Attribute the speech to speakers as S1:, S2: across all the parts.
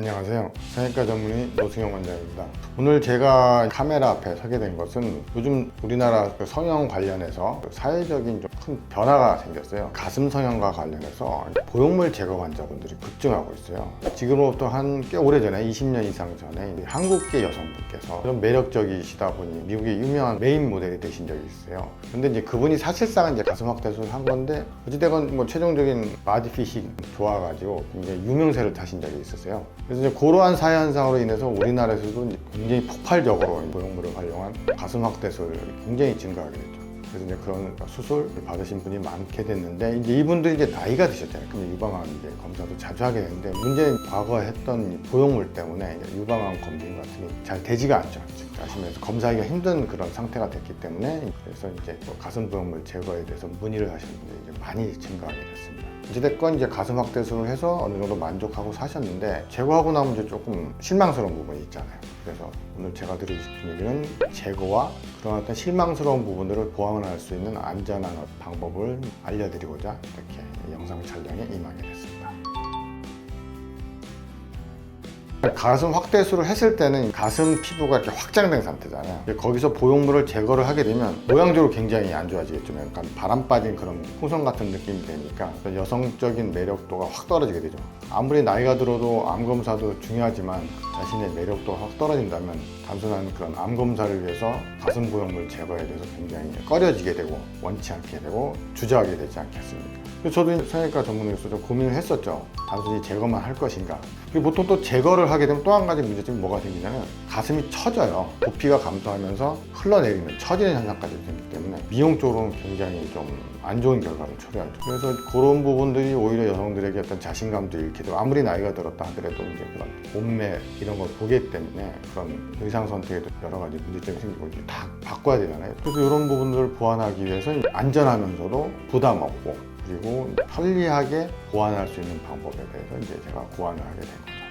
S1: 안녕하세요. 성형외과 전문의 노승영 원장입니다. 오늘 제가 카메라 앞에 서게 된 것은 요즘 우리나라 성형 관련해서 사회적인 좀 큰 변화가 생겼어요. 가슴 성형과 관련해서 보형물 제거 환자분들이 급증하고 있어요. 지금으로부터 한 꽤 오래전에 20년 이상 전에 한국계 여성분께서 좀 매력적이시다 보니 미국의 유명한 메인 모델이 되신 적이 있어요. 근데 이제 그분이 사실상은 이제 가슴 확대 수술을 한 건데 어찌되건 뭐 최종적인 바디핏이 좋아가지고 굉장히 유명세를 타신 적이 있었어요. 그래서 이제 그러한 사회 현상으로 인해서 우리나라에서도 굉장히 폭발적으로 보형물을 활용한 가슴 확대술이 굉장히 증가하게 됐죠. 그래서 이제 그런 수술을 받으신 분이 많게 됐는데, 이제 이분들이 이제 나이가 드셨잖아요. 근데 유방암 이제 검사도 자주 하게 되는데, 문제는 과거에 했던 보형물 때문에 유방암 검진 같은 게 잘 되지가 않죠. 하시면서 검사하기가 힘든 그런 상태가 됐기 때문에, 그래서 이제 또 가슴 보형물 제거에 대해서 문의를 하시는 분들이 이제 많이 증가하게 됐습니다. 어찌됐건 이제 가슴 확대술을 해서 어느 정도 만족하고 사셨는데, 제거하고 나면 이제 조금 실망스러운 부분이 있잖아요. 그래서 오늘 제가 드리고 싶은 얘기는 제거와 그런 어떤 실망스러운 부분들을 보완할 수 있는 안전한 방법을 알려드리고자 이렇게 영상 촬영에 임하게 됐습니다. 가슴 확대술을 했을 때는 가슴 피부가 이렇게 확장된 상태잖아요. 거기서 보형물을 제거를 하게 되면 모양적으로 굉장히 안 좋아지겠죠. 약간 바람 빠진 그런 풍선 같은 느낌이 되니까 여성적인 매력도가 확 떨어지게 되죠. 아무리 나이가 들어도 암 검사도 중요하지만 자신의 매력도가 확 떨어진다면 단순한 그런 암 검사를 위해서 가슴 보형물 제거에 대해서 굉장히 꺼려지게 되고 원치 않게 되고 주저하게 되지 않겠습니까? 저도 성형외과 전문의로서 좀 고민을 했었죠. 단순히 제거만 할 것인가. 보통 또 제거를 하게 되면 또 한 가지 문제점이 뭐가 생기냐면 가슴이 처져요. 부피가 감소하면서 흘러내리는 처지는 현상까지 생기기 때문에 미용 쪽으로는 굉장히 좀 안 좋은 결과를 초래하죠. 그래서 그런 부분들이 오히려 여성들에게 어떤 자신감도 잃게 되고, 아무리 나이가 들었다 하더라도 이제 그런 몸매 이런 걸 보기 때문에 그런 의상 선택에도 여러 가지 문제점이 생기고 이제 다 바꿔야 되잖아요. 그래서 이런 부분들을 보완하기 위해서 안전하면서도 부담 없고 그리고 편리하게 보완할 수 있는 방법에 대해서 이제 제가 고안을 하게 된 거죠.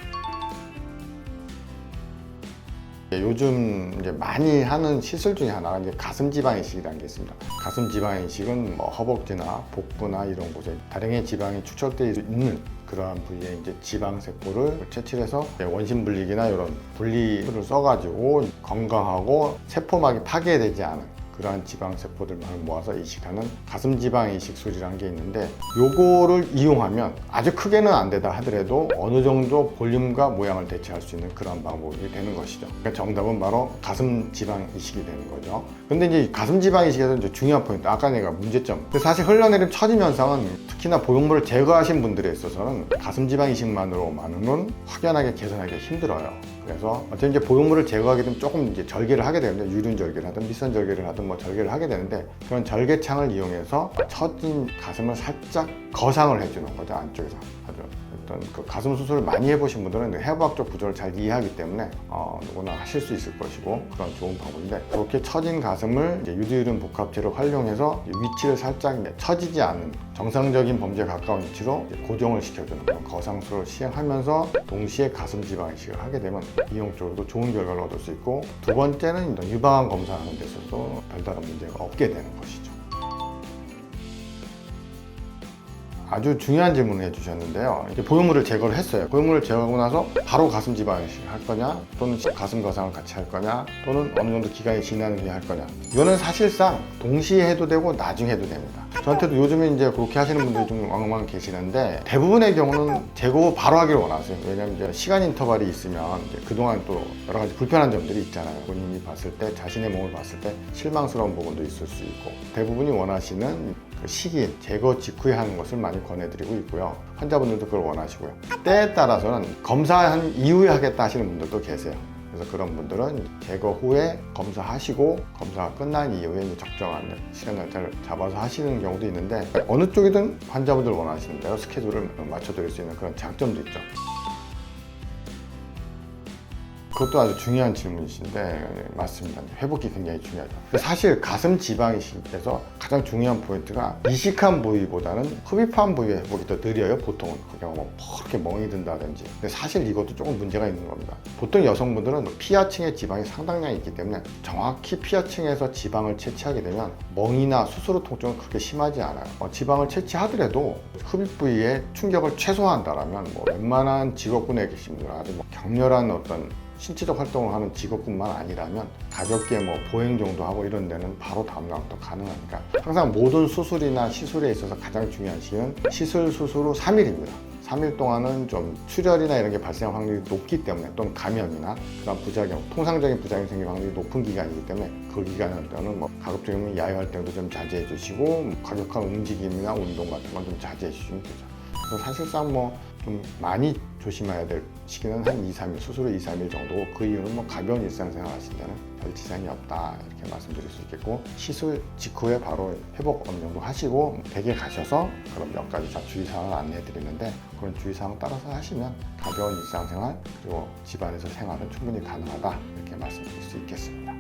S1: 요즘 이제 많이 하는 시술 중에 하나가 이제 가슴 지방 이식이라는 게 있습니다. 가슴 지방 이식은 뭐 허벅지나 복부나 이런 곳에 다량의 지방이 축적되어 있는 그러한 부위에 이제 지방 세포를 채취해서 원심 분리기나 이런 분리를 써가지고 건강하고 세포막이 파괴되지 않은 그러한 지방 세포들만을 모아서 이식하는 가슴 지방 이식술이라는 게 있는데, 요거를 이용하면 아주 크게는 안 되다 하더라도 어느 정도 볼륨과 모양을 대체할 수 있는 그런 방법이 되는 것이죠. 그러니까 정답은 바로 가슴 지방 이식이 되는 거죠. 근데 이제 가슴 지방 이식에서 이제 중요한 포인트, 아까 내가 문제점. 사실 흘러내린 처짐 현상은 특히나 보형물을 제거하신 분들에 있어서는 가슴 지방 이식만으로만은 확연하게 개선하기가 힘들어요. 그래서 어쨌든 이제 보형물을 제거하게 되면 조금 이제 절개를 하게 되는데, 유륜 절개를 하든 밑선 절개를 하든 뭐 절개를 하게 되는데, 그런 절개창을 이용해서 처진 가슴을 살짝 거상을 해주는 거죠. 안쪽에서 아주 어떤 그 가슴 수술을 많이 해보신 분들은 해부학적 구조를 잘 이해하기 때문에 누구나 하실 수 있을 것이고 그런 좋은 방법인데, 그렇게 처진 가슴을 이제 유두유륜 복합체를 활용해서 위치를 살짝 처지지 않는 정상적인 범죄에 가까운 위치로 고정을 시켜주는 그런 거상술을 시행하면서 동시에 가슴 지방 이식을 하게 되면 미용 쪽으로도 좋은 결과를 얻을 수 있고, 두 번째는 유방암 검사하는 데서도 별다른 문제가 없게 되는 것이죠. 아주 중요한 질문을 해주셨는데요. 이제 보형물을 제거를 했어요. 보형물을 제거하고 나서 바로 가슴 지방 이식을 할 거냐, 또는 가슴 거상을 같이 할 거냐, 또는 어느 정도 기간이 지난 후에 할 거냐. 이거는 사실상 동시에 해도 되고 나중에 해도 됩니다. 저한테도 요즘에 이제 그렇게 하시는 분들이 좀 왕왕 계시는데, 대부분의 경우는 제거 후 바로 하기를 원하세요. 왜냐하면 이제 시간 인터벌이 있으면 이제 그동안 또 여러 가지 불편한 점들이 있잖아요. 본인이 봤을 때, 자신의 몸을 봤을 때 실망스러운 부분도 있을 수 있고, 대부분이 원하시는 그 시기, 제거 직후에 하는 것을 많이 권해드리고 있고요. 환자분들도 그걸 원하시고요. 때에 따라서는 검사한 이후에 하겠다 하시는 분들도 계세요. 그래서 그런 분들은 제거 후에 검사하시고, 검사가 끝난 이후에 이제 적정한 시간을 잘 잡아서 하시는 경우도 있는데, 어느 쪽이든 환자분들 원하시는 대로 스케줄을 맞춰드릴 수 있는 그런 장점도 있죠. 그것도 아주 중요한 질문이신데 맞습니다. 회복이 굉장히 중요하죠. 사실 가슴 지방 이식에서 가장 중요한 포인트가 이식한 부위보다는 흡입한 부위의 회복이 더 느려요. 보통은 그냥 뭐 그렇게 멍이 든다든지. 근데 사실 이것도 조금 문제가 있는 겁니다. 보통 여성분들은 피하층에 지방이 상당량이 있기 때문에 정확히 피하층에서 지방을 채취하게 되면 멍이나 수스로 통증은 그렇게 심하지 않아요. 지방을 채취하더라도 흡입 부위에 충격을 최소화한다라면 뭐 웬만한 직업군에 계신 분들 아주 뭐 격렬한 어떤 신체적 활동을 하는 직업뿐만 아니라면 가볍게 뭐 보행 정도 하고 이런 데는 바로 다음날부터 가능하니까 항상 모든 수술이나 시술에 있어서 가장 중요한 시기는 시술 수술 후 3일입니다. 3일 동안은 좀 출혈이나 이런 게 발생할 확률이 높기 때문에 또는 감염이나 그런 부작용, 통상적인 부작용이 생길 확률이 높은 기간이기 때문에 그 기간에는 뭐 가급적이면 야외 활동도 좀 자제해 주시고 과격한 움직임이나 운동 같은 건 좀 자제해 주시면 되죠. 그래서 사실상 뭐 좀 많이 조심해야 될 시기는 한 2, 3일, 수술 후 2, 3일 정도고 그 이유는 뭐 가벼운 일상생활 하실 때는 별 지장이 없다 이렇게 말씀드릴 수 있겠고 시술 직후에 바로 회복 어느 정도 하시고 댁에 가셔서 그럼 몇 가지 주의사항을 안내해 드리는데 그런 주의사항 따라서 하시면 가벼운 일상생활 그리고 집안에서 생활은 충분히 가능하다 이렇게 말씀드릴 수 있겠습니다.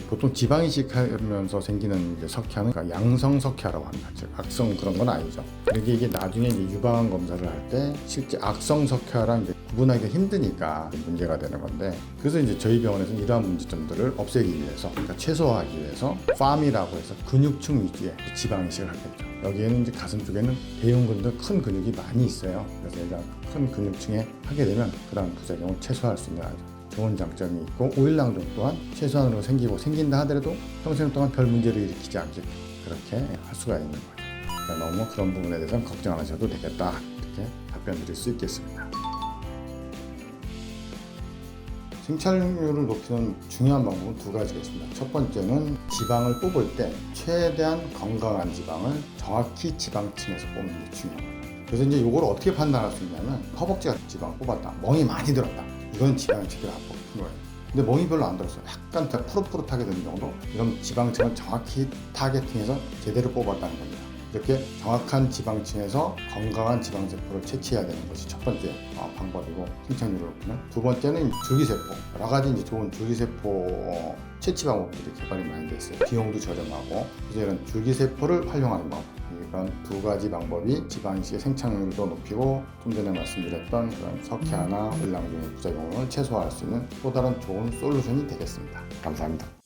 S1: 보통 지방 이식하면서 생기는 이제 석회는 양성 석회라고 합니다. 즉 악성 그런 건 아니죠. 그런데 이게 나중에 이제 유방 검사를 할 때 실제 악성 석회랑 이제 구분하기가 힘드니까 문제가 되는 건데 그래서 이제 저희 병원에서는 이러한 문제점들을 없애기 위해서 그러니까 최소화하기 위해서 팜이라고 해서 근육층 위주의 지방 이식을 하게 되죠. 여기에는 이제 가슴 쪽에는 대흉근도 큰 근육이 많이 있어요. 그래서 얘가 큰 근육층에 하게 되면 그다음 부작용을 최소화할 수 있는 아주 좋은 장점이 있고 오일낭종 또한 최소한으로 생긴다 하더라도 평생 동안 별 문제를 일으키지 않게 그렇게 할 수가 있는 거예요. 그러니까 너무 그런 부분에 대해서는 걱정 안 하셔도 되겠다 이렇게 답변 드릴 수 있겠습니다. 생착률을 높이는 중요한 방법은 두 가지가 있습니다. 첫 번째는 지방을 뽑을 때 최대한 건강한 지방을 정확히 지방층에서 뽑는 게 중요합니다. 그래서 이제 이걸 어떻게 판단할 수 있냐면 허벅지가 지방을 뽑았다, 멍이 많이 들었다. 이건 지방이 제대로 안 뽑힌 거예요. 근데 멍이 별로 안 들었어요. 약간 푸릇푸릇하게 되는 정도? 이런 지방층을 정확히 타겟팅해서 제대로 뽑았다는 겁니다. 이렇게 정확한 지방층에서 건강한 지방세포를 채취해야 되는 것이 첫 번째 방법이고 생착률을 높이는. 두 번째는 줄기세포. 여러 가지 이제 좋은 줄기세포 채취 방법들이 개발이 많이 돼 있어요. 비용도 저렴하고 그래서 이런 줄기세포를 활용하는 방법. 이런 두 가지 방법이 지방이식의 생착률도 높이고 좀 전에 말씀드렸던 그런 석회화나 일낭종의 부작용을 최소화할 수 있는 또 다른 좋은 솔루션이 되겠습니다. 감사합니다.